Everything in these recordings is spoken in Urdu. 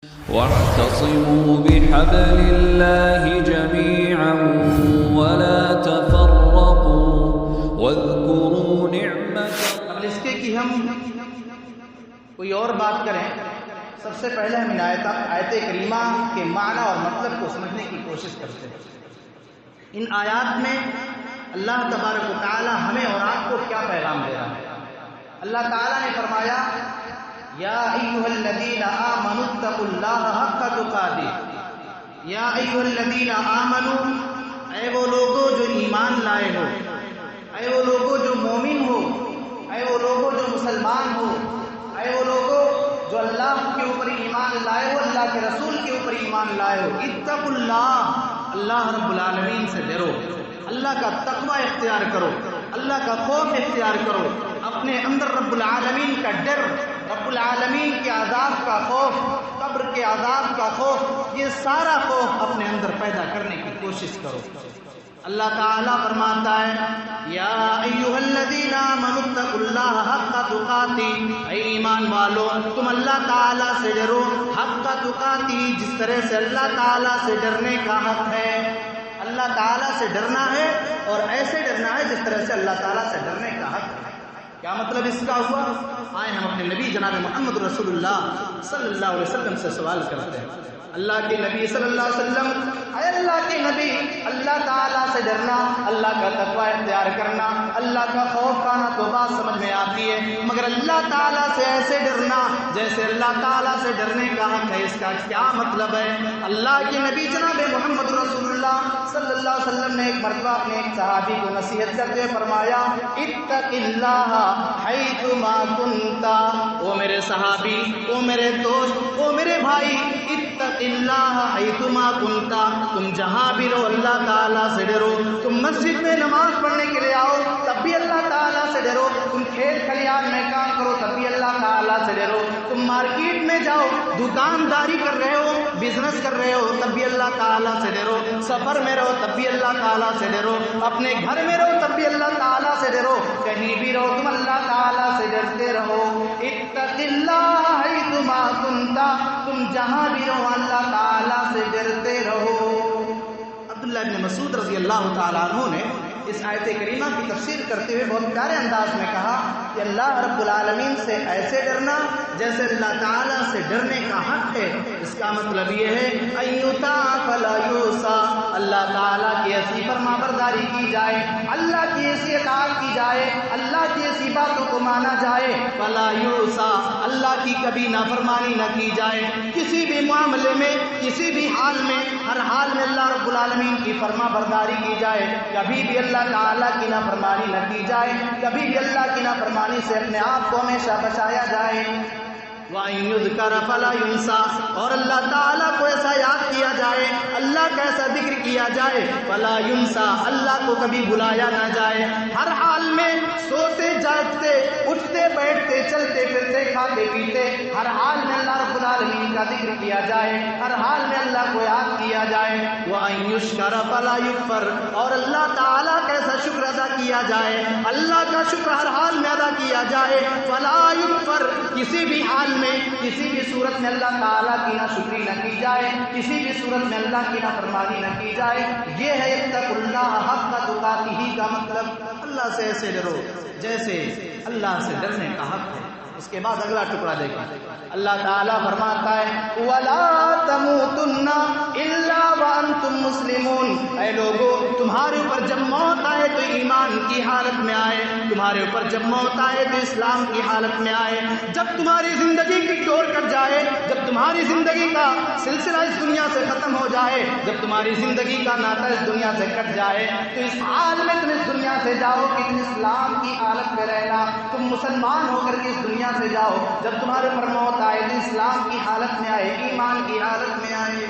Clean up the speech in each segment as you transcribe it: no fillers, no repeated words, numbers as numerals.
واعتصموا بحبل الله جميعا ولا تفرقوا واذكروا نعمة قبل اس کے کہ ہم کوئی اور بات کریں، سب سے پہلے ہم ان آیت کریمہ کے معنی اور مطلب کو سمجھنے کی کوشش کرتے ہیں۔ ان آیات میں اللہ تبارک و تعالی ہمیں اور آپ کو کیا پیغام دے رہا ہے؟ اللہ تعالیٰ نے فرمایا یا ایھا الذین آمنوا اتقوا اللہ حق تقاتہ، یا ایھا الذین آمنوا، اے وہ لوگوں جو ایمان لائے ہو، اے وہ لوگوں جو مومن ہو، اے وہ لوگوں جو مسلمان ہو، اے وہ لوگوں جو اللہ کے اوپر ایمان لائے ہو، اللہ کے رسول کے اوپر ایمان لائے ہو، اتقوا اللہ، اللہ رب العالمین سے ڈرو، اللہ کا تقوی اختیار کرو، اللہ کا خوف اختیار کرو، اپنے اندر رب العالمین کا ڈر، رب العالمین کے عذاب کا خوف، قبر کے عذاب کا خوف، یہ سارا خوف اپنے اندر پیدا کرنے کی کوشش کرو۔ اللہ تعالیٰ فرماتا ہے یا ایھا الذین آمنوا اتقوا اللہ حق تقاتہ، اے ایمان والو تم اللہ تعالیٰ سے ڈرو حق تقاتہ، جس طرح سے اللہ تعالیٰ سے ڈرنے کا حق ہے۔ اللہ تعالیٰ سے ڈرنا ہے اور ایسے ڈرنا ہے جس طرح سے اللہ تعالیٰ سے ڈرنے کا حق ہے۔ کیا مطلب اس کا ہوا؟ آئے ہم اپنے نبی جناب محمد رسول اللہ صلی اللہ علیہ وسلم سے سوال کرتے ہیں۔ اللہ کے نبی صلی اللہ علیہ وسلم، اے اللہ کے نبی، اللہ تعالیٰ سے ڈرنا، اللہ کا تقوی اختیار کرنا، اللہ کا خوف کھانا تو بات سمجھ میں آتی ہے، مگر اللہ تعالیٰ سے ایسے ڈرنا جیسے اللہ تعالیٰ سے ڈرنے کا حق ہے، اس کا کیا مطلب ہے؟ اللہ کے نبی جناب محمد رسول اللہ صلی اللہ علیہ وسلم نے ایک مرتبہ اپنے ایک صحابی کو نصیحت کرتے ہوئے فرمایا اتق اللہ حیثما کنت، او میرے صحابی، او میرے دوست، او میرے بھائی، اتق اللہ حیثما کنت، تم جہاں بھی رہو اللہ تعالیٰ سے ڈرو۔ تم مسجد میں نماز پڑھنے کے لیے آؤ تب بھی اللہ تعالیٰ سے ڈرو، تم کھیت کھلیان میں کام کرو تب بھی اللہ تعالیٰ سے ڈرو، تم مارکیٹ میں جاؤ، دکانداری کر رہے ہو، بزنس کر رہے ہو تب بھی اللہ تعالیٰ سے ڈرو، سفر میں رہو تب بھی اللہ تعالیٰ سے ڈرو، اپنے گھر میں رہو تب بھی اللہ تعالیٰ سے ڈرو، کہیں بھی رہو تم اللہ تعالیٰ سے ڈرتے رہو۔ اتق اللہ حیثما کنت، تم جہاں بھی رہو اللہ تعالیٰ سے ڈرتے رہو۔ عبداللہ بن مسعود رضی اللہ تعالیٰ عنہ نے اس آیت کریمہ کی تفسیر کرتے ہوئے بہت پیارے انداز میں کہا کہ اللہ رب العالمین سے ایسے ڈرنا جیسے اللہ تعالیٰ سے ڈرنے کا حق ہے۔ اس کا مطلب یہ ہے ان یطاع فلا یعصی، اللہ تعالیٰ کی ایسی فرما برداری کی جائے، اللہ کی ایسی اطاعت کی جائے، اللہ کی ایسی باتوں کو مانا جائے، فلا یعصی، اللہ کی کبھی نافرمانی نہ کی جائے، کسی بھی معاملے میں، کسی بھی حال میں، ہر حال میں اللہ رب العالمین کی فرما برداری کی جائے، کبھی بھی اللہ تعالیٰ کی نافرمانی نہ کی جائے، کبھی بھی اللہ کی نافرمانی سے اپنے آپ کو ہمیشہ بچایا جائے۔ وَإِن يُذْكَرَ فَلَا يُنسَى، اور اللہ تعالیٰ کو ایسا یاد کیا جائے، اللہ کا ایسا ذکر کیا جائے، فَلَا يُنسَى، اللہ کو کبھی بلایا نہ جائے، ہر حال میں سوتے جاگتے، اٹھتے بیٹھتے، چلتے پھرتے، کھاتے پیتے، ہر حال میں اللہ رب العالمین کا ذکر کیا جائے، ہر حال میں اللہ کو یاد کیا جائے۔ وَإِن يُشْكَرَ فَلَا يُكْفَرْ، اور اللہ تعالیٰ کا ایسا شکر ادا کیا جائے، اللہ کا شکر ہر حال میں ادا کیا جائے، فَلَا يُكْفَرْ، کسی بھی حال میں، کسی بھی صورت میں اللہ تعالیٰ کی نہ شکری نہ کی جائے، کسی بھی صورت میں اللہ کی نافرمانی نہ کی جائے۔ یہ ہے اتقوا اللہ حق تقاتہ کا مطلب، اللہ سے ایسے ڈرو جیسے اللہ سے ڈرنے کا حق ہے۔ اس کے بعد اگلا ٹکڑا دیکھیں، اللہ تعالیٰ فرماتا ہے وَلَا تَمُوتُنَّ إِلَّا وَأَنْتُمْ مُسْلِمُونَ، اے لوگو تمہارے اوپر جب موت آئے تو ایمان کی حالت میں آئے، تمہارے اوپر جب موت آئے تو اسلام کی حالت میں آئے، جب تمہاری زندگی کی ڈور کٹ جائے، جب تمہاری زندگی کا سلسلہ اس دنیا سے ختم ہو جائے، جب تمہاری زندگی کا ناطہ اس دنیا سے کٹ جائے، تو اس حال میں تم اس دنیا سے جاؤ کہ تم اسلام کی حالت میں رہنا، تم مسلمان ہو کر کے اس دنیا سے جاؤ، جب تمہارے پر موت آئے تو اسلام کی حالت میں آئے، ایمان کی حالت میں آئے۔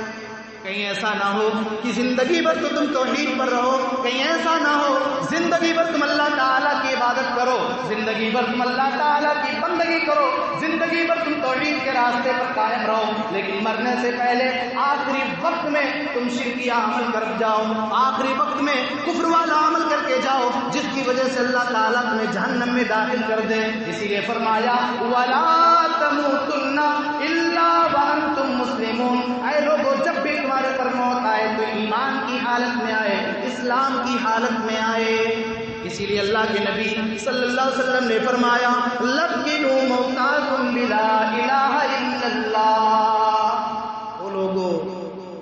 کہیں ایسا نہ ہو کہ زندگی بھر تو تم توحید پر رہو، کہیں ایسا نہ ہو زندگی بھر تم اللہ تعالیٰ کی عبادت کرو، زندگی بھر تم اللہ تعالیٰ کی بندگی کرو، زندگی بھر تم توحید کے راستے پر قائم رہو، لیکن مرنے سے پہلے آخری وقت میں تم شرکیہ عمل کر جاؤ، آخری وقت میں کفر والا عمل کر کے جاؤ، جس کی وجہ سے اللہ تعالیٰ تمہیں جہنم میں داخل کر دے۔ اسی لیے فرمایا وَلَا تَمُوتُنَّ إِلَّا وَأَنْتُمْ مُسْلِمُونَ، حالت میں آئے. اسی لیے اللہ کے نبی صلی اللہ علیہ وسلم نے فرمایا لقنوا موتاکم بلا الہ الا اللہ. وہ لوگوں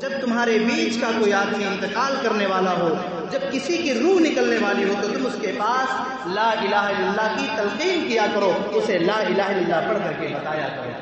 جب تمہارے بیچ کا کوئی آدمی انتقال کرنے والا ہو، جب کسی کی روح نکلنے والی ہو، تو تم اس کے پاس لا الہ الا اللہ کی تلقین کیا کرو، اسے لا الہ الا اللہ پڑھ کر کے بتایا کرو.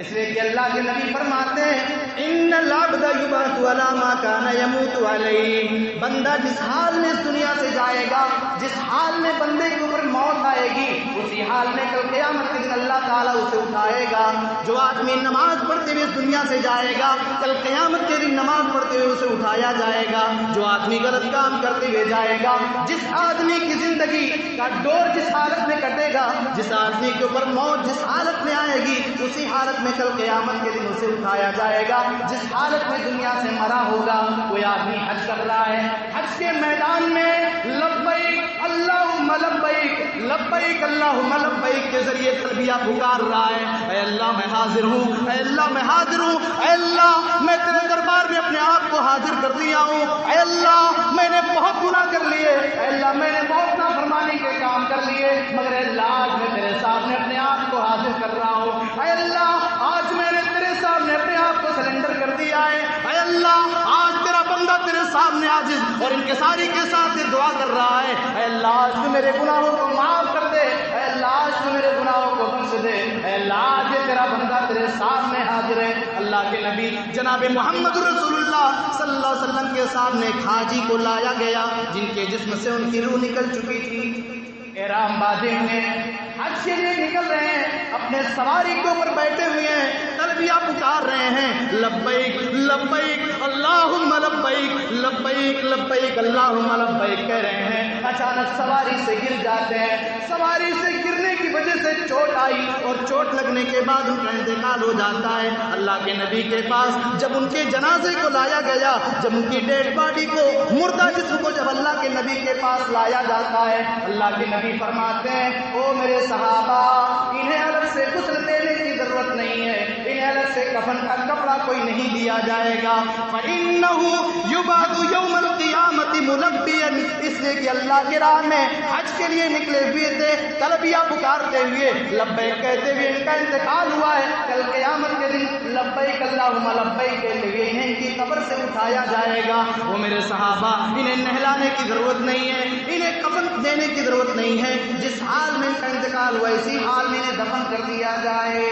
اس لیے کہ اللہ کے نبی فرماتے ہیں ان العبد یبعث علی ما کان یموت علیہ. بندہ جس حال میں اس دنیا سے جائے گا، جس حال میں بندے کے اوپر موت آئے گی، اسی حال میں کل قیامت کے دن اللہ تعالیٰ اسے اٹھائے گا. جو آدمی نماز پڑھتے ہوئے اس دنیا سے جائے گا، کل قیامت کے دن نماز پڑھتے ہوئے اسے اٹھایا جائے گا. جو آدمی غلط کام کرتے ہوئے جائے گا، جس آدمی کی زندگی کا ڈور جس حالت میں کٹے گا، جس آدمی کے اوپر موت جس حالت میں آئے گی، اسی حالت میں کل قیامت کے دن اسے اٹھایا جائے گا. جس حالت میں دنیا سے مرا ہوگا. کوئی آدمی حج کر رہا ہے، حج کے میدان میں لبیک اللہم لبیک لبیک اللہم لبیک کے ذریعے تلبیہ پکار رہا ہے. اے اللہ میں حاضر ہوں، اے اللہ میں حاضر ہوں، اے اللہ میں تیرے دربار میں اپنے آپ کو حاضر کر دیا ہوں. اے اللہ میں نے بہت گناہ کر لیے، اے اللہ میں نے بہت نافرمانی کے کام کر لیے، مگر اے اللہ آج میں تیرے سامنے اپنے آپ کو حاضر کر رہا ہوں. اے اللہ آج میں نے تیرے سامنے اپنے آپ کو سرنڈر کر دیا ہے. اے اللہ آج تیرا بندہ تیرے سامنے عاجز اور انکساری کے ساتھ دعا کر رہا ہے. اے اللہ آج تو میرے گناہوں کو معاف کر دے، اے اللہ آج تو میرے گناہوں کو بخش دے. اے اللہ آج تیرا بندہ تیرے سامنے حاضر ہے. اللہ کے نبی جناب محمد رسول اللہ صلی اللہ علیہ وسلم کے سامنے ایک حاجی کو لایا گیا جن کے جسم سے ان کی روح نکل چکی تھی. احرام باندھے ہوئے حج کے لیے نکل رہے ہیں، اپنے سواری کے اوپر بیٹھے ہوئے ہیں، تلبیہ پکار رہے ہیں لبیک لبیک اللہم لبیک لبیک لبیک اللہم لبیک کہہ رہے ہیں. اچانک سواری سے گر جاتے ہیں. سواری سے گرنے کی وجہ سے چوٹ آئی اور چوٹ لگنے کے بعد ان کا انتقال ہو جاتا ہے. اللہ کے نبی کے پاس جب ان کے جنازے کو لایا گیا، جب ان کی ڈیڈ باڈی کو، مردہ جسم کو جب اللہ کے نبی کے پاس لایا جاتا ہے، اللہ کے نبی فرماتے ہیں او میرے صحابہ، انہیں الگ سے غسل دینے کی ضرورت نہیں ہے، انہیں الگ سے کفن کا کپڑا کوئی نہیں دیا جائے گا. فَإِنَّهُ يُبْعَثُ يَوْمَ الْقِيَامَةِ مُلَبِّيًا. اس لیے کہ اللہ کی راہ میں حج کے لیے نکلے ہوئے تھے، تلبیہ پکارتے ہوئے، لبیک کہتے ہوئے ان کا انتقال ہوا ہے. کل قیامت کے دن لبیک اللہم لبیک کہتے ہوئے انہیں ان کی قبر سے اٹھایا جائے گا. وہ میرے صحابہ انہیں نہلانے کی ضرورت نہیں ہے، انہیں کفن دینے کی ضرورت نہیں ہے. جس حال میں ان کا انتقال ہوا اسی حال میں انہیں دفن کر دیا جائے.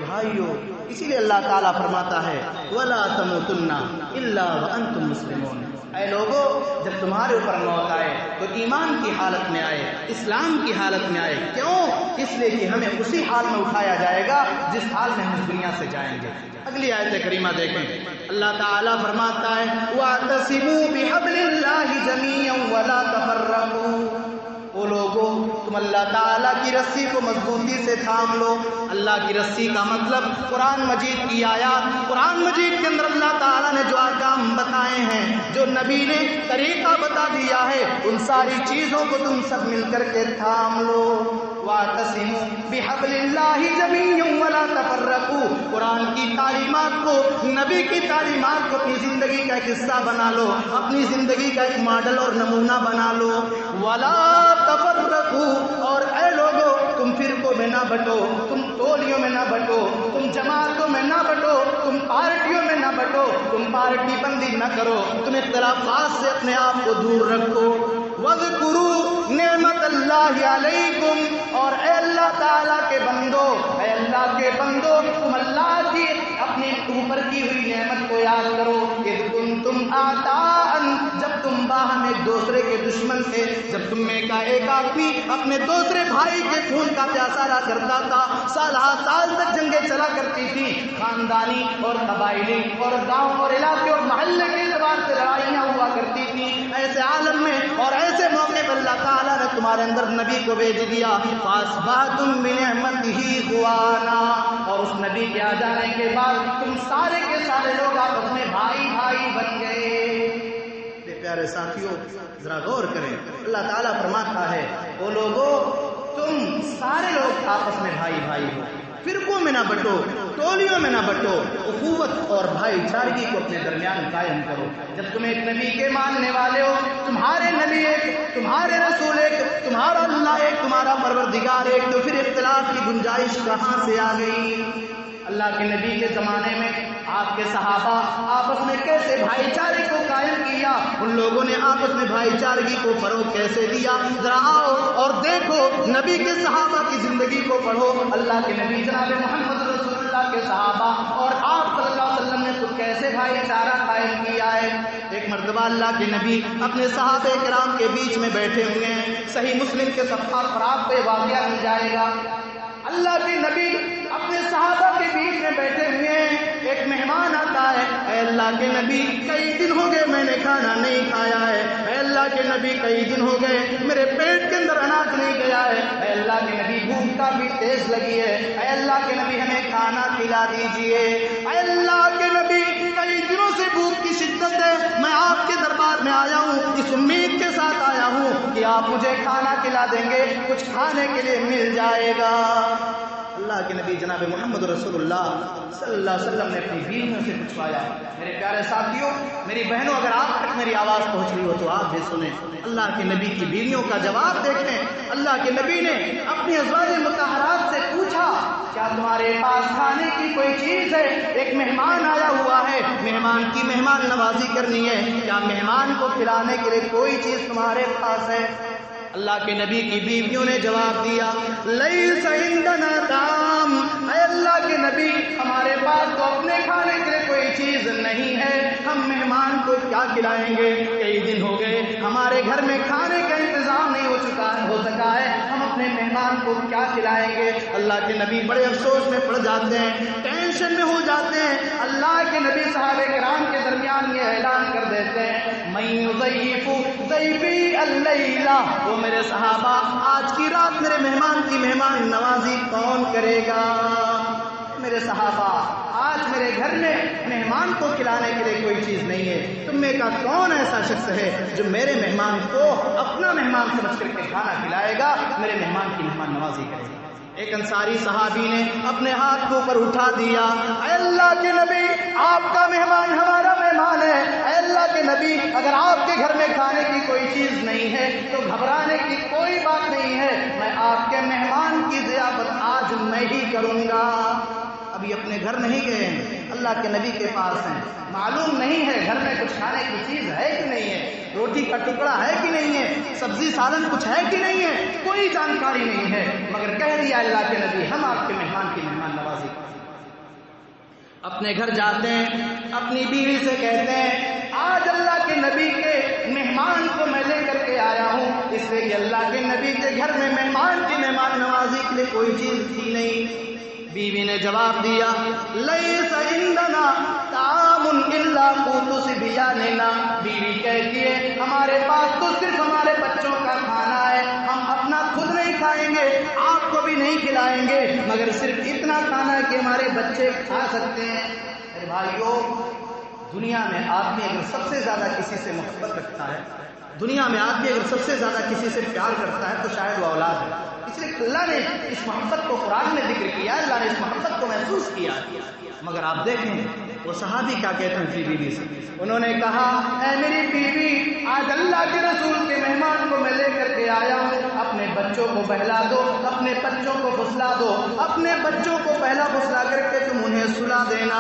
بھائیو اسی لیے اللہ تعالیٰ فرماتا ہے وَلَا تَمُوتُنَّ إِلَّا وَأَنْتُمْ مُسْلِمُونَ. اے لوگو جب تمہارے اوپر موت آئے تو ایمان کی حالت میں آئے، اسلام کی حالت میں آئے. کیوں؟ اس لیے کہ ہمیں اسی حال میں اٹھایا جائے گا جس حال میں ہم اس دنیا سے جائیں گے. اگلی آیت کریمہ دیکھیں. اللہ تعالیٰ فرماتا ہے وَاعْتَصِمُوا بِحَبْلِ اللَّهِ جَمِيعًا وَلَا تَفَرَّقُوا. وہ لوگوں تم اللہ تعالیٰ کی رسی کو مضبوطی سے تھام لو. اللہ کی رسی کا مطلب قرآن مجید کی آیات، قرآن مجید کے اندر اللہ تعالیٰ نے جو احکام بتائے ہیں، جو نبی نے طریقہ بتا دیا ہے، ان ساری چیزوں کو تم سب مل کر کے تھام لو. وَاعْتَصِمُوا بِحَبْلِ اللَّهِ جَمِيعًا وَلَا تَفَرَّقُوا. قرآن کی تعلیمات کو، نبی کی تعلیمات کو اپنی زندگی کا ایک حصہ بنا لو، اپنی زندگی کا ایک ماڈل اور نمونہ بنا لو. وَلَا تَفَرَّقُوا. اور اے لوگو تم فرقوں میں نہ بٹو، تم ٹولیوں میں نہ بٹو، تم جماعتوں میں نہ بٹو، تم پارٹیوں میں نہ بٹو، تم پارٹی بندی نہ کرو، تم اختلافات سے اپنے آپ کو دور رکھو. وَاذْكُرُوا نِعْمَتَ اللَّهِ عَلَيْكُمْ. اور اے اللہ تعالیٰ کے بندو، اے اللہ کے بندو تم اللہ کی اپنے اوپر کی ہوئی نعمت کو یاد کرو. اذ کنتم اعداء. جب تم باہم ایک دوسرے کے دشمن تھے، جب تم میں کا ایک آدمی اپنے دوسرے بھائی کے خون کا پیاسا رہا کرتا تھا، سال تک جنگیں چلا کرتی تھی، خاندانی اور قبائلی اور گاؤں اور علاقے اور محلے کے اعتبار سے لڑائیاں ہوا کرتی تھی. ایسے عالم میں اور ایسے موقع پر اللہ تعالیٰ نے تمہارے اندر نبی کو بھیج دیا. فَأَصْبَحْتُم بِنِعْمَتِهِ إِخْوَانًا. اور اس نبی کے آ جانے کے بعد تم سارے کے سارے لوگ آپس میں بھائی بن گئے. پیارے ساتھیوں ذرا غور کریں. اللہ تعالیٰ فرماتا ہے وہ لوگوں تم سارے لوگ آپس میں بھائی ہو، فرقوں میں نہ بٹو، ٹولیوں میں نہ بٹو، اخوت اور بھائی بھائی چارگی کو اپنے درمیان قائم کرو۔ جب تم ایک نبی کے ماننے والے ہو، تمہارے نبی ایک، تمہارے رسول ایک، تمہارا اللہ ایک، تمہارا پروردگار ایک، تو پھر اختلاف کی گنجائش کہاں سے آ گئی؟ اللہ کے نبی کے زمانے میں آپ کے صحابہ آپس میں کیسے بھائی چارے کو قائم کیا، ان لوگوں نے آپس میں بھائی چارگی کو فروغ کیسے دیا؟ ذرا آؤ اور دیکھو، نبی کے صحابہ کی زندگی کو پڑھو۔ اللہ کے نبی جناب محمد رسول اللہ کے صحابہ اور آپ صلی اللہ علیہ وسلم نے خود کیسے بھائی چارہ قائم کیا ہے۔ ایک مرتبہ اللہ کے نبی اپنے صحابہ کرام کے بیچ میں بیٹھے ہوئے ہیں، صحیح مسلم کے صفحات پر آپ کو یہ واقعہ مل جائے گا۔ اللہ کے نبی اپنے صحابہ کے بیچ میں بیٹھے ہوئے ہیں، ایک مہمان آتا ہے، اے اللہ کے نبی کئی دن ہو گئے میں نے کھانا نہیں کھایا ہے، اے اللہ کے نبی کئی دن ہو گئے میرے پیٹ کے اندر اناج نہیں گیا ہے، اے اللہ کے نبی بھوک کافی تیز لگی ہے، اے اللہ کے نبی ہمیں کھانا کھلا دیجئے۔ اے اللہ کے نبی کئی دنوں سے بھوک کی شدت ہے، میں آپ کے دربار میں آیا ہوں، اس امید کے ساتھ آیا ہوں کہ آپ مجھے کھانا کھلا دیں گے، کچھ کھانے کے لیے مل جائے گا۔ اللہ کے نبی جناب محمد رسول اللہ صلی اللہ علیہ وسلم نے اپنی بیویوں سے پوچھوایا۔ میرے پیارے ساتھیوں، میری بہنوں، اگر آپ تک میری آواز پہنچ رہی ہو تو آپ بھی سنیں۔ اللہ کے نبی کی بیویوں کا جواب دیکھیں۔ اللہ کے نبی نے اپنی ازواج مطہرات سے پوچھا، کیا تمہارے پاس کھانے کی کوئی چیز ہے؟ ایک مہمان آیا ہوا ہے، مہمان کی مہمان نوازی کرنی ہے، کیا مہمان کو کھلانے کے لیے کوئی چیز تمہارے پاس ہے؟ اللہ کے نبی کی بیویوں نے جواب دیا، لیس عندنا طعام، اے اللہ کے نبی ہمارے پاس تو اپنے کھانے کے لیے کوئی چیز نہیں ہے، ہم مہمان کو کیا کھلائیں گے؟ کئی دن ہو گئے ہمارے گھر میں کھانے کا انتظام نہیں ہو سکا ہے، ہم اپنے مہمان کو کیا کھلائیں گے؟ اللہ کے نبی بڑے افسوس میں پڑ جاتے ہیں، ٹینشن میں ہو جاتے ہیں۔ اللہ کے نبی صحابہ کرام کے درمیان یہ اعلان کر دیتے ہیں، من یضیف ضیفی اللیلہ، وہ میرے صحابہ آج کی رات میرے مہمان کی مہمان نوازی کون کرے گا؟ میرے صحابہ آج میرے گھر میں مہمان کو کھلانے کے لیے کوئی چیز نہیں ہے، تم میں کا کون ایسا شخص ہے جو میرے مہمان کو اپنا مہمان سمجھ کر کے کھانا کھلائے گا، میرے مہمان کی مہمان نوازی کرے گا؟ ایک انصاری صحابی نے اپنے ہاتھ کو اوپر اٹھا دیا، اے اللہ کے نبی آپ کا مہمان ہمارا مہمان ہے، اے اللہ کے نبی اگر آپ کے گھر میں کھانے کی کوئی چیز نہیں ہے تو گھبرانے کی کوئی بات نہیں ہے، میں آپ کے مہمان کی ضیافت آج میں ہی کروں گا۔ ابھی اپنے گھر نہیں گئے ہیں، اللہ کے نبی کے پاس ہیں، معلوم نہیں ہے گھر میں کچھ کھانے کی چیز ہے کہ نہیں ہے، روٹی کا ٹکڑا ہے کہ نہیں ہے، سبزی سالن کچھ ہے کہ نہیں ہے، کوئی جانکاری نہیں ہے، مگر کہہ دیا اللہ کے نبی ہم آپ کے مہمان کی مہمان نوازی کریں۔ اپنے گھر جاتے ہیں، اپنی بیوی سے کہتے ہیں آج اللہ کے نبی کے مہمان کو میں لے کر کے آیا ہوں، اس لیے کہ اللہ کے نبی کے گھر میں مہمان کی مہمان نوازی کے لیے کوئی چیز تھی نہیں۔ بیوی نے جواب دیا، لیس عندنا طعام الا قوت صبیاننا، بیوی کہتی ہے ہمارے پاس تو صرف ہمارے بچوں کا کھانا ہے، ہم اپنا خود نہیں کھائیں گے، آپ کو بھی نہیں کھلائیں گے، مگر صرف اتنا کھانا ہے کہ ہمارے بچے کھا سکتے ہیں۔ میرے بھائیو، دنیا میں آدمی اگر سب سے زیادہ کسی سے محبت رکھتا ہے، دنیا میں آدمی اگر سب سے زیادہ کسی سے پیار کرتا ہے تو شاید وہ اولاد ہے۔ اس لیے اللہ نے اس محبت کو قرآن میں ذکر کیا، اللہ نے اس محبت کو محسوس کیا۔ مگر آپ دیکھیں وہ صحابی کیا کہتے ہیں اپنی بیوی سے، انہوں نے کہا اے میری بیوی آج اللہ کے رسول کے مہمان کو میں لے کر کے آیا ہوں، اپنے بچوں کو بہلا دو، اپنے بچوں کو پھسلا دو، اپنے بچوں کو پہلا پھسلا کر کے تم انہیں سلا دینا،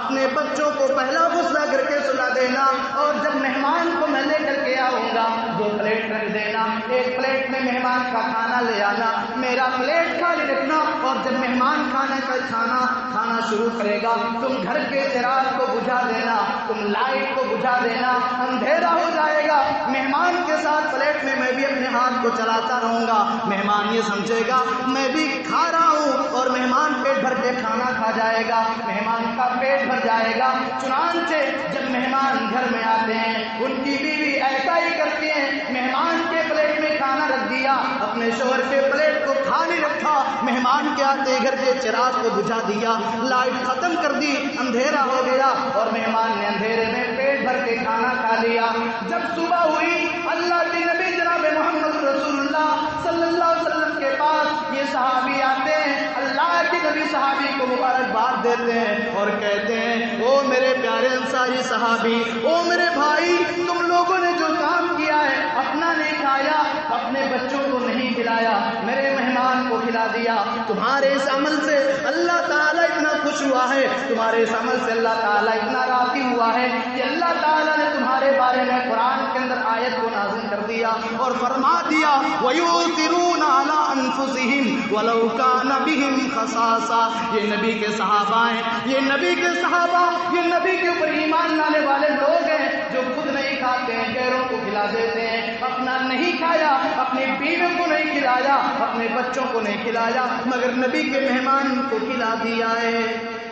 اپنے بچوں کو پہلا پھسلا کر کے سلا دینا، اور جب مہمان کو میں لے کر کے آؤں گا 2 پلیٹ رکھ دینا، ایک پلیٹ میں مہمان کا کھانا لے آنا، میرا پلیٹ خالی رکھنا، اور جب مہمان کھانا شروع کرے گا تم گھر کے چراغ کو بجھا دینا، تم لائٹ کو بجھا دینا، اندھیرا ہو جائے گا، مہمان کے ساتھ پلیٹ میں بھی اپنے ہاتھ کو چلاتا رہوں گا، مہمان یہ سمجھے گا میں بھی کھا رہا ہوں، اور مہمان پیٹ بھر کے کھانا کھا جائے گا، مہمان کا پیٹ بھر جائے گا۔ چنانچہ جب مہمان گھر میں آتے ہیں ان کی بیوی ایسا ہی کرتی ہیں، مہمان کے پلیٹ میں کھانا رکھ دیا، اپنے شوہر کے پلیٹ کو خالی رکھا، مہمان کے آتے گھر کے چراغ کو بجھا دیا، لائٹ ختم کر دی، اندھیرا ہو گیا، اور مہمان نے اندھیرے میں پیٹ بھر کے کھانا کھا لیا۔ جب صبح ہوئی اللہ کے نبی جناب محمد رسول اللہ صلی اللہ علیہ وسلم کے پاس یہ صحابی آتے ہیں، اللہ کے نبی صحابی کو مبارکباد دیتے ہیں اور کہتے ہیں او میرے پیارے انصاری صحابی، او میرے بھائی، تم لوگوں نے جو کام کیا ہے، اپنا نہیں کھایا، اپنے بچوں کو نہیں کھلایا، میرے مہمان کو کھلا دیا، تمہارے اس عمل سے اللہ تعالیٰ اتنا خوش ہوا ہے، تمہارے اس عمل سے اللہ تعالیٰ اتنا راضی ہوا ہے کہ اللہ تعالیٰ نے تمہارے بارے میں قرآن کے اندر آیت کو نازل کر دیا اور فرما دیا وَيُؤْثِرُونَ عَلَىٰ أَنفُسِهِمْ وَلَوْ كَانَ بِهِمْ خَصَاصَةٌ۔ یہ نبی کے صحابہ ہیں، یہ نبی کے صحابہ، یہ نبی کے اوپر ایمان لانے والے لوگ ہیں جو خود نہیں کھاتے ہیں، غیروں کو کھلا دیتے ہیں، اپنا نہیں کھایا، اپنی بیوی کو نہیں کھلایا، اپنے بچوں کو نہیں کھلایا، مگر نبی کے مہمان کو کھلا دیا ہے۔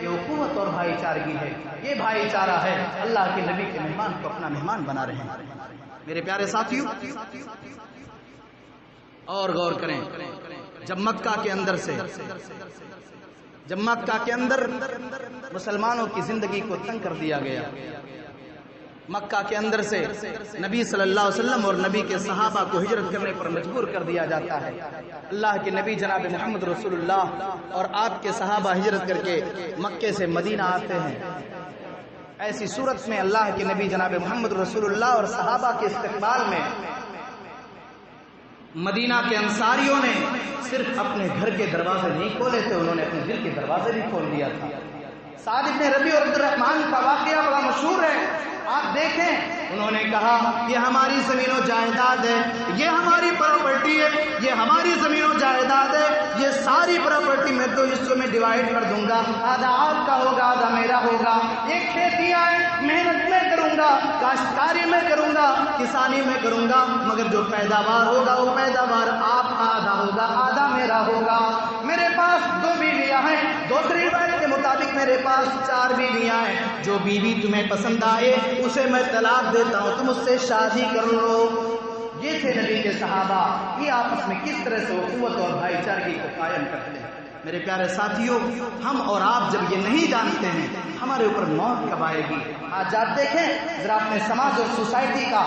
یہ اخوت اور بھائی چارگی ہے، یہ بھائی چارہ ہے، اللہ کے نبی کے مہمان کو اپنا مہمان بنا رہے ہیں۔ میرے پیارے ساتھیوں، اور غور کریں، جب مکہ کے اندر مسلمانوں کی زندگی کو تنگ کر دیا گیا، مکہ کے اندر سے نبی صلی اللہ علیہ وسلم اور نبی کے صحابہ کو ہجرت کرنے پر مجبور کر دیا جاتا ہے۔ اللہ کے نبی جناب محمد رسول اللہ اور آپ کے صحابہ ہجرت کر کے مکے سے مدینہ آتے ہیں۔ ایسی صورت میں اللہ کے نبی جناب محمد رسول اللہ اور صحابہ کے استقبال میں مدینہ کے انصاریوں نے صرف اپنے گھر کے دروازے نہیں کھولے تھے، انہوں نے اپنے دل کے دروازے بھی کھول دیا تھا۔ سعد بن ربیع اور عبد الرحمن کا واقعہ بڑا مشہور ہے، آپ دیکھیں، انہوں نے کہا یہ ہماری زمین و جائیداد ہے، یہ ہماری پراپرٹی ہے، یہ ہماری زمین و جائیداد ہے، یہ ساری پراپرٹی میں دو حصوں میں ڈیوائڈ کر دوں گا، آدھا آپ کا ہوگا، آدھا میرا ہوگا، ایک کھیتیاں ہیں، محنت میں کروں گا، کاشتکاری میں کروں گا، کسانی میں کروں گا، مگر جو پیداوار ہوگا وہ پیداوار آپ کا آدھا ہوگا، آدھا میرا ہوگا۔ میرے پاس 2 بیویاں ہیں، دوسری روایت کے مطابق میرے پاس 4 بیویاں ہیں، جو بیوی تمہیں پسند آئے اسے میں طلاق دیتا ہوں، تم اس سے شادی کر لو۔ یہ تھے نبی کے صحابہ، یہ آپس میں کس طرح سے اخوت اور بھائی چارگی کو قائم کرتے ہیں۔ میرے پیارے ساتھیوں، ہم اور آپ جب یہ نہیں جانتے ہیں ہمارے اوپر موت کب آئے گی؟ آج آپ دیکھیں، ذرا اپنے سماج اور سوسائٹی کا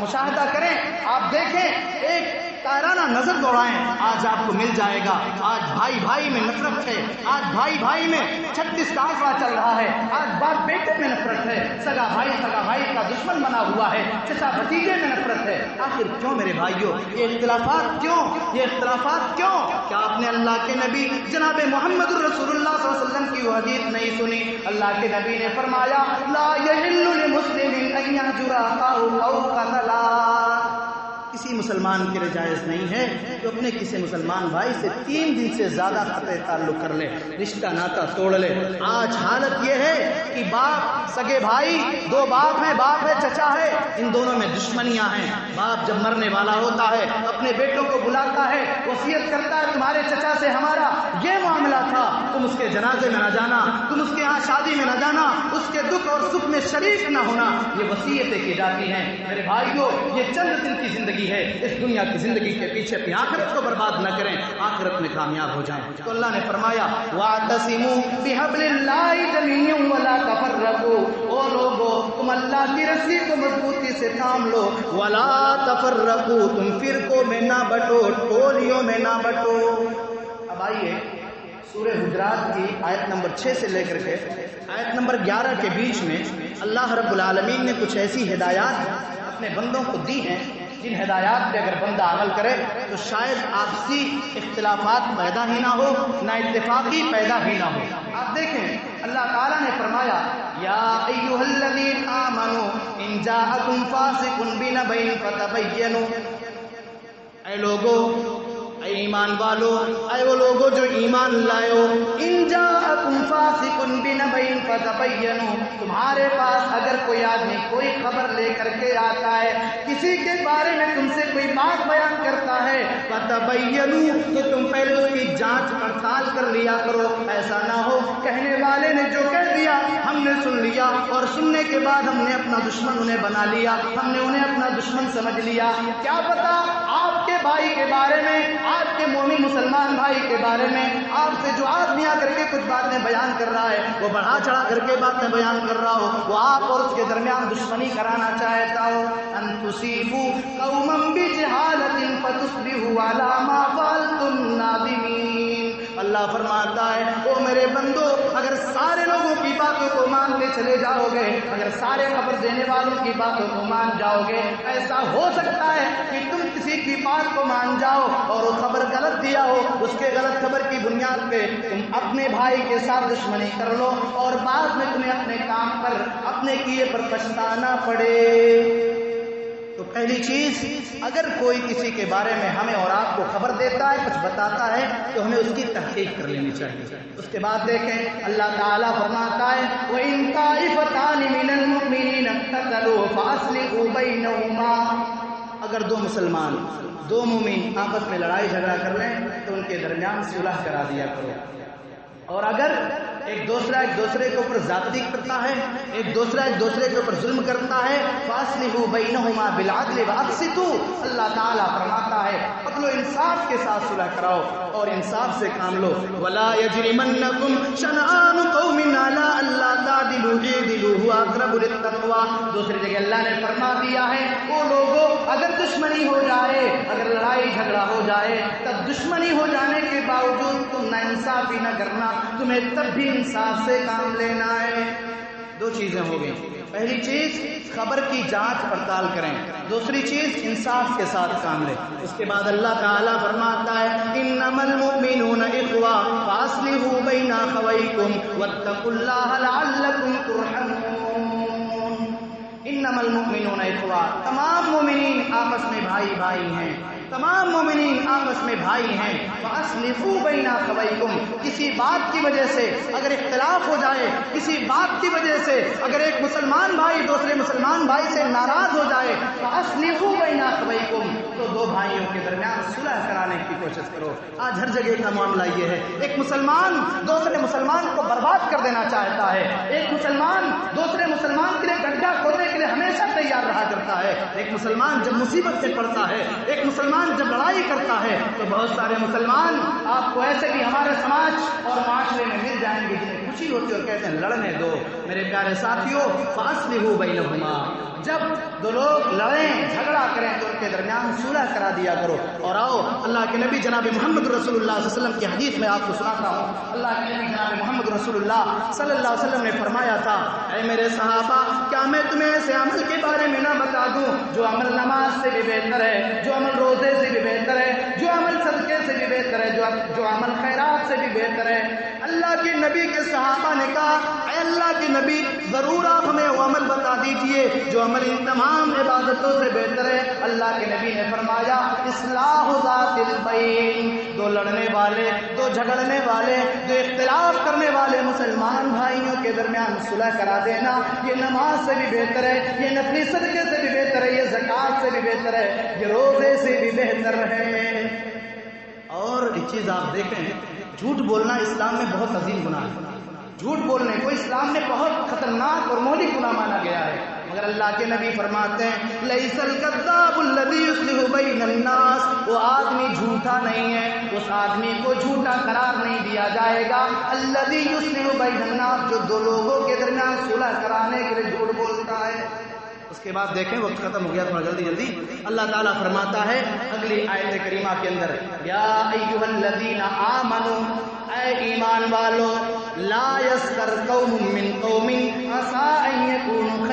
مشاہدہ کریں، آپ دیکھیں، ایک تارانہ نظر دوڑائیں، آج آپ کو مل جائے گا۔ آج بھائی بھائی میں نفرت ہے، آج بھائی بھائی میں 36 کا آنکڑا چل رہا ہے، آج باپ بیٹے میں نفرت ہے، سگا بھائی کا دشمن بنا ہوا ہے، چچا بھتیجے میں نفرت ہے۔ آخر کیوں میرے بھائیوں یہ اختلافات کیوں؟ یہ اختلافات کیوں؟ کیا آپ نے اللہ کے نبی جناب محمد رسول اللہ صلی اللہ علیہ وسلم کی وہ حدیث نہیں سنی؟ اللہ کے نبی نے فرمایا لا یحل لمسلم ان یہجر اخاه فوق 3۔ کسی مسلمان کے لیے جائز نہیں ہے کہ اپنے کسی مسلمان بھائی سے 3 دن سے زیادہ قطع تعلق کر لے، رشتہ ناتا توڑ لے۔ آج حالت یہ ہے کہ باپ، سگے بھائی، 2 باپ ہیں، باپ ہے، چچا ہے، ان دونوں میں دشمنیاں ہیں۔ باپ جب مرنے والا ہوتا ہے اپنے بیٹوں کو بلاتا ہے، وصیت کرتا ہے تمہارے چچا سے ہمارا یہ معاملہ تھا، تم اس کے جنازے میں نہ جانا، تم اس کے ہاں شادی میں نہ جانا، اس کے دکھ اور سکھ میں شریک نہ ہونا، یہ وصیتیں کی جاتی ہیں۔ میرے بھائیوں، یہ چند دن کی زندگی ہے، اس دنیا کی زندگی کے پیچھے اپنی آخرت کو برباد نہ کریں، آخرت میں کامیاب ہو جائیں۔ تو اللہ نے فرمایا وَاعْتَصِمُوا بِحَبْلِ اللَّهِ جَمِيعًا وَلَا تَفَرَّقُوا، او لوگو تم اللہ کی رسی کو مضبوطی سے تھام لو، وَلَا تَفَرَّقُوا، تم فرقوں میں نہ بٹو، ٹولیوں میں نہ بٹو۔ اب آئیے سورہ حجرات کی آیت نمبر 6 سے لے کر کے آیت نمبر 11 کے بیچ میں اللہ رب العالمین نے کچھ ایسی ہدایات اپنے بندوں کو دی ہیں جن ہدایات پہ اگر بندہ عمل کرے تو شاید آپسی اختلافات پیدا ہی نہ ہو، نہ اتفاقی پیدا ہی نہ ہو۔ آپ دیکھیں اللہ تعالیٰ نے فرمایا یا ایھا الذین آمنوا ان جاءکم فاسق بنبأ فتبینوا، اے لوگو، اے ایمان والو، اے وہ لوگو جو ایمان لائے ہو، ان جاءکم فاسق بنبأ فتبینوا، تمہارے پاس اگر کوئی آدمی کوئی خبر لے کر کے آتا ہے، کسی کے بارے میں تم سے کوئی بات بیان کرتا ہے، فتبینوا، تو تم پہلے اس کی جانچ پڑتال کر لیا کرو، ایسا نہ ہو کہنے والے نے جو کہہ دیا ہم نے سن لیا اور سننے کے بعد ہم نے اپنا دشمن انہیں بنا لیا، ہم نے انہیں اپنا دشمن سمجھ لیا۔ کیا پتا آپ کے بھائی کے بارے میں، آپ کے مومن مسلمان بھائی کے بارے میں آپ سے جو آدمی آ کر کے کچھ باتیں بیان کر رہا ہے، وہ بڑھا چڑھا کر کے باتیں بیان کر رہا ہو، وہ آپ اور اس کے درمیان دشمنی کرانا چاہتا ہو۔ ان تصیبوا قوما بجہالۃ فتصبحوا علی ما فعلتم نادمین، اللہ فرماتا ہے او میرے بندو اگر سارے لوگوں کی باتوں کو مانتے چلے جاؤ گے, اگر سارے خبر دینے والوں کی باتوں کو مان جاؤ گے, ایسا ہو سکتا ہے کہ تم کسی کی بات کو مان جاؤ اور وہ خبر غلط دیا ہو, اس کے غلط خبر کی بنیاد پہ تم اپنے بھائی کے ساتھ دشمنی کر لو اور بعد میں تمہیں اپنے کام پر اپنے کیے پر پچھتانا پڑے. تو پہلی چیز, اگر کوئی کسی کے بارے میں ہمیں اور آپ کو خبر دیتا ہے, کچھ بتاتا ہے, تو ہمیں اس کی تحقیق کر لینی چاہیے. اس کے بعد دیکھیں اللہ تعالیٰ فرماتا ہے وَإِن طَائِفَتَانِ مِنَ الْمُؤْمِنِينَ اقْتَتَلُوا فَأَصْلِحُوا بَيْنَهُمَا. اگر دو مسلمان, دو مومن آپس میں لڑائی جھگڑا کر لیں تو ان کے درمیان صلح کرا دیا کرو. اور اگر ایک دوسرا ایک دوسرے کے اوپر زیادتی کرتا ہے, ایک دوسرا ایک دوسرے کے اوپر ظلم کرتا ہے, فاصلحوا بینہما بالعدل واقسطوا, اللہ تعالیٰ فرماتا ہے عدل و انصاف کے ساتھ صلح کراؤ اور انصاف سے کام لو. ولا یجرمنکم شنآن قوم علی الا تعدلوا اعدلوا هو اقرب للتقوی. دوسری جگہ اللہ نے فرما دیا ہے وہ لوگوں اگر دشمنی ہو جائے, اگر لڑائی جھگڑا ہو جائے, تب دشمنی ہو جانے کے باوجود تم ناانصافی نہ کرنا, تمہیں تب بھی انصاف سے کام لینا ہے. دو چیزیں ہو گئی. پہلی چیز خبر کی جانچ پڑتال کریں, دوسری چیز انصاف کے ساتھ کام لیں. اس کے بعد اللہ تعالیٰ فرماتا ہے انما المؤمنون اخوہ فاصلحوا بین اخویکم واتقوا اللہ لعلکم ترحمون. انما المؤمنون اخوہ, تمام مومنین آپس میں بھائی بھائی ہیں, تمام مومنین آپس میں بھائی ہیں. فاصلحوا بین اخویکم, کسی بات کی وجہ سے اگر اختلاف ہو جائے, کسی بات کی وجہ سے اگر ایک مسلمان بھائی دوسرے مسلمان بھائی سے ناراض ہو جائے, فاصلحوا بین اخویکم, تو دو بھائیوں کے درمیان صلح کرانے کی کوشش کرو. آج ہر جگہ کا معاملہ یہ ہے, ایک مسلمان دوسرے مسلمان کو برباد کر دینا چاہتا ہے, ایک مسلمان دوسرے مسلمان کے لیے گڈھا کھودنے کے لیے ہمیشہ تیار رہا کرتا ہے. ایک مسلمان جب مصیبت سے پڑتا ہے, ایک مسلمان جب لڑائی کرتا ہے, تو بہت سارے مسلمان آپ کو ایسے بھی ہمارے سماج اور معاشرے میں مل جائیں گے جنہیں خوشی ہوتی ہے اور کہتے ہیں لڑنے دو. میرے پیارے ساتھیوں, فاصلحوا بینہما, جب دو لوگ لڑیں جھگڑا کریں تو ان کے درمیان صلح کرا دیا کرو. اور آؤ اللہ کے نبی جناب محمد رسول اللہ صلی اللہ علیہ وسلم کی حدیث میں آپ کو سناتا ہوں. اللہ کے نبی جناب محمد رسول اللہ صلی اللہ علیہ وسلم نے فرمایا تھا اے میرے صحابہ, کیا میں تمہیں ایسے عمل کے بارے میں نہ بتا دوں جو عمل نماز سے بھی بہتر ہے, جو عمل روزے سے بھی بہتر ہے, جو عمل صدقے سے بھی بہتر ہے, جو عمل خیرات سے بھی بہتر ہے. اللہ کے نبی کے صحابہ نے کہا اے اللہ کے نبی ضرور آپ ہمیں وہ عمل بتا دیجئے جو عمل ان تمام عبادتوں سے بہتر ہے. اللہ کے نبی نے فرمایا اصلاح ذات البین, دو لڑنے والے, دو جھگڑنے والے, دو اختلاف کرنے والے مسلمان بھائیوں کے درمیان صلح کرا دینا یہ نماز سے بھی بہتر ہے, یہ نفلی صدقے سے بھی بہتر ہے, یہ زکوٰۃ سے بھی بہتر ہے, یہ روزے سے بھی بہتر ہے. اور ایک چیز آپ دیکھیں, جھوٹ بولنا اسلام میں بہت عظیم گناہ ہے. جھوٹ بولنے کو اسلام میں بہت خطرناک اور مہلک گناہ مانا گیا ہے. مگر اللہ کے نبی فرماتے ہیں لیس الکذاب الذی یصلح بین الناس, وہ آدمی جھوٹا نہیں ہے, اس آدمی کو جھوٹا قرار نہیں دیا جائے گا. الذی یصلح بین الناس, جو دو لوگوں کے درمیان صلح کرانے کے لیے جھوٹ بولتا ہے. اس کے بعد دیکھیں وقت ختم ہو گیا تھوڑا جلدی. اللہ تعالیٰ فرماتا ہے اگلی آیت کریمہ کے اندر یا ایھا الذین آمنوا, اے ایمان والو, لا یسخر قوم من قوم عسى ان یکونوا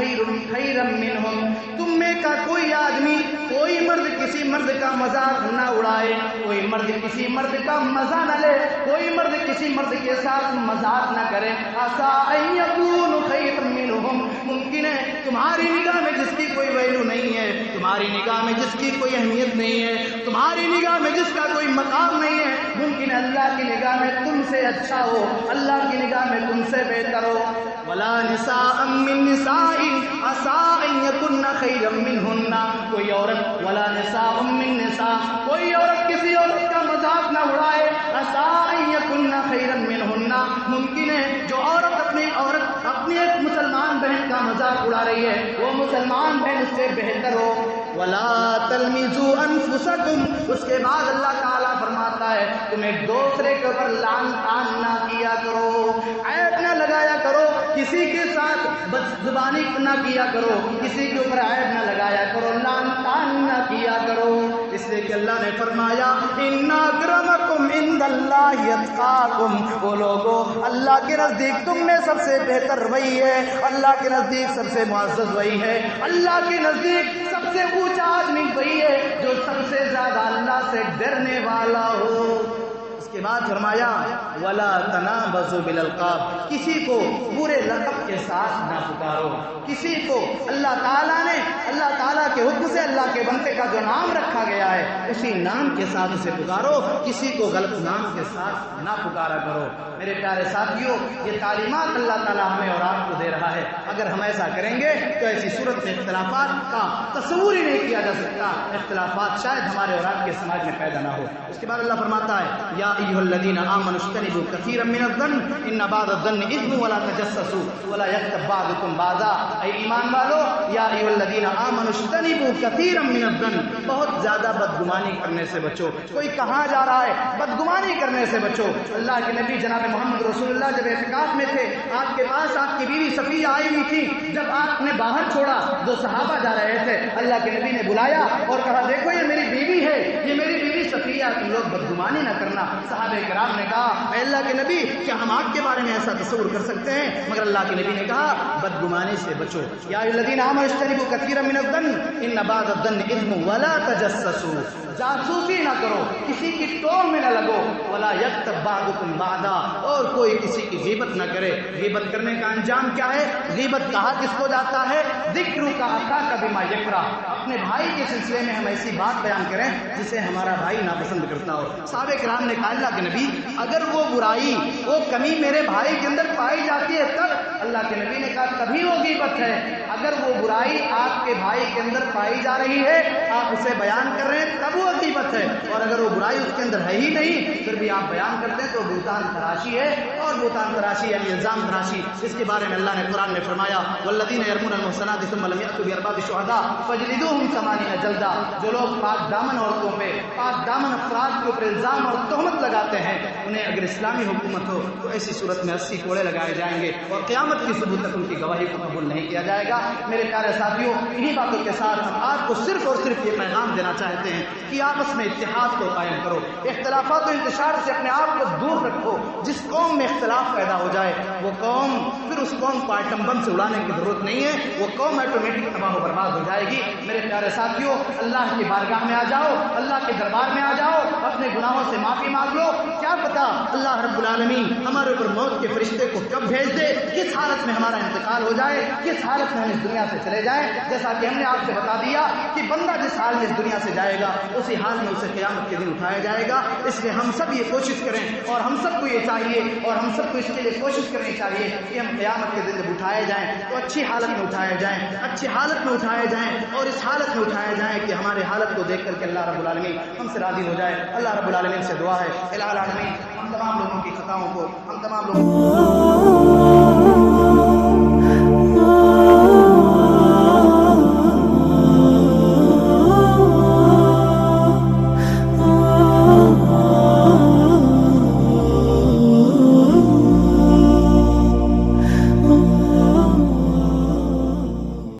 خیرا منہم, تم میں کا کوئی آدمی, کوئی مرد کسی مرد کا مذاق نہ اڑائے, کوئی مرد کسی مرد کا مزہ نہ لے, کوئی مرد کسی مرد کے ساتھ مذاق نہ کرے. عسى ان یکونوا خیرا منہم, ممکن ہے تمہاری نگاہ میں جس کی کوئی ویلو نہیں ہے, تمہاری نگاہ میں جس کی کوئی اہمیت نہیں ہے, تمہاری نگاہ میں جس کا کوئی مقام نہیں ہے, ممکن ہے اللہ کی نگاہ میں تم سے اچھا ہو, اللہ کی نگاہ میں تم سے بہتر ہو. ولا نساء من نساء عسى ان يكن خيرا منهن, کوئی عورت, ولا نساء من نساء, کوئی عورت کسی عورت کا مذاق نہ اڑائے. عسى ان يكن خيرا منهن, ممکن ہے جو عورت اپنی ایک مسلمان بہن کا مذاق اڑا رہی ہے وہ مسلمان بہن اس سے بہتر ہو. ولا تلمزوا انفسکم, اس کے بعد اللہ تعالیٰ فرماتا ہے تم ایک دوسرے کے اوپر لعن طعن نہ کیا کرو, عیب نہ لگایا کرو. کسی کے ساتھ بدزبانی نہ کیا کرو، کسی کے اوپر عیب نہ لگایا کرو، لعن طعن نہ کیا کرو، اس لیے کہ اللہ نے فرمایا ان اکرمکم عند اللہ اتقاکم، وہ لوگوں اللہ کے نزدیک تم میں سب سے بہتر وہی ہے، اللہ کے نزدیک سب سے معزز وہی ہے، اللہ کے نزدیک سب سے اونچا آدمی وہی ہے جو سب سے زیادہ اللہ سے ڈرنے والا ہو۔ اس کے بعد فرمایا ولا تنابزوا بالالقاب، کسی کو برے لقب کے ساتھ نہ پکارو، کسی کو اللہ تعالیٰ کے حکم سے اللہ کے بندے کا جو نام رکھا گیا ہے اسی نام کے ساتھ اسے پکارو، کسی کو غلط نام کے ساتھ نہ پکارا کرو۔ میرے پیارے ساتھیوں، یہ تعلیمات اللہ تعالیٰ ہمیں اور آپ کو دے رہا ہے، اگر ہم ایسا کریں گے تو ایسی صورت میں اختلافات کا تصور ہی نہیں کیا جا سکتا، اختلافات شاید ہمارے اور آپ کے سماج میں پیدا نہ ہو۔ اس کے بعد اللہ فرماتا ہے یا ایھا الذین آمنوا اجتنبوا کثیرا من الظن ان بعض الظن اثم ولا تجسسوا ولا یغتب بعضکم بعضا، اے ایمان والو یا ایھا الذین آمنوا اجتنبوا کثیرا من الظن، بہت زیادہ بدگمانی کرنے سے بچو۔ کوئی کہاں جا رہا ہے؟ بدگمانی کرنے سے بچو۔ اللہ کے نبی جناب محمد رسول اللہ جب اعتکاف میں تھے، آپ کے پاس آپ کی بیوی صفیہ آئی ہوئی تھی، جب آپ نے باہر چھوڑا دو صحابہ جا رہے تھے، اللہ کے نبی نے بلایا اور کہا دیکھو یہ میری بیوی ہے، یہ میری بیوی صفیہ، تم لوگ بدگمانی نہ کرنا۔ صحابہ کرام نے کہا اے اللہ کے نبی کیا ہم آپ کے بارے میں ایسا تصور کر سکتے ہیں؟ مگر اللہ کے نبی نے کہا بدگمانی سے بچو۔ یا ایھا الذین آمنوا اجتنبوا کثیرا من الظن ان بعض الظن اثم ولا تجسسوا، جاسوسی نہ کرو، کسی کی ٹول میں نہ لگو، ولا یغتب بعضکم بعضا، اور کوئی کسی کی غیبت نہ کرے۔ غیبت کرنے کا انجام کیا ہے؟ غیبت کہا کس کو جاتا ہے؟ ذکر کا اخاک بما یکرہ، اپنے بھائی کے سلسلے میں ہم ایسی بات بیان کریں جسے ہمارا بھائی ناپسند کرتا ہو۔ صحابہ کرام نے کہا اللہ کے نبی اگر وہ برائی وہ کمی میرے بھائی کے اندر پائی جاتی ہے تب، اللہ کے نبی نے کہا تبھی وہ غیبت ہے۔ اگر وہ برائی آپ کے بھائی کے اندر پائی جا رہی ہے، آپ اسے بیان کر رہے ہیں، تب وہ غیبت ہے، اور اگر وہ برائی اس کے اندر ہے ہی نہیں پھر بھی آپ بیان کرتے ہیں تو بہتان تراشی ہے، اور بہتان تراشی یعنی الزام تراشی، اس کے بارے میں اللہ نے قرآن میں فرمایا والذین یرمون المحصنات ثم لم یأتوا بأربعة شهداء فاجلدوهم 80 جلدہ، جو لوگ پاک دامن عورتوں پہ، پاک دامن افراد کے اوپر الزام اور تہمت لگاتے ہیں، انہیں اگر اسلامی حکومت ہو تو ایسی صورت میں 80 کوڑے لگائے جائیں گے، اور قیامت کی صبح تک ان کی گواہی کو قبول نہیں کیا جائے گا۔ میرے پیارے ساتھیوں، انہی باتوں کے ساتھ ہم آپ کو صرف اور صرف یہ پیغام دینا چاہتے ہیں کہ آپس میں اتحاد کو قائم کرو، اختلافات و انتشار سے اپنے آپ کو دور رکھو۔ جس قوم میں اختلاف پیدا ہو جائے وہ قوم، پھر اس قوم کو آئٹم بم سے اڑانے کی ضرورت نہیں ہے، وہ قوم آٹومیٹک تباہ و برباد ہو جائے گی۔ میرے پیارے ساتھیوں، اللہ کی بارگاہ میں آ جاؤ، اللہ کے دربار میں آ جاؤ، اپنے گناہوں سے معافی مانگ لو۔ کیا پتا اللہ رب العالمین ہمارے اوپر موت کے فرشتے کو کب بھیج دے، کس حالت میں ہمارا انتقال ہو جائے، کس حالت میں ہم اس دنیا سے چلے جائیں۔ جیسا کہ ہم نے آپ سے بتا دیا کہ بندہ جس حال میں اس دنیا سے جائے گا اسی حال میں اسے قیامت کے دن اٹھایا جائے گا۔ اس لیے ہم سب یہ کوشش کریں، اور ہم سب کو یہ چاہیے، اور ہم سب کو اس کے لیے کوشش کرنی چاہیے کہ ہم قیامت کے دن جب اٹھائے جائیں تو اچھی حالت میں اٹھائے جائیں، اچھی حالت میں اٹھائے جائیں، اور اس حالت میں اٹھائے جائیں کہ ہمارے حالت کو دیکھ کر کے اللہ رب العالمین ہم سے راضی ہو جائے۔ اللہ رب العالمین سے دعا ہے الہ العالمین ہم تمام لوگوں کی خطاؤں کو، ہم تمام لوگوں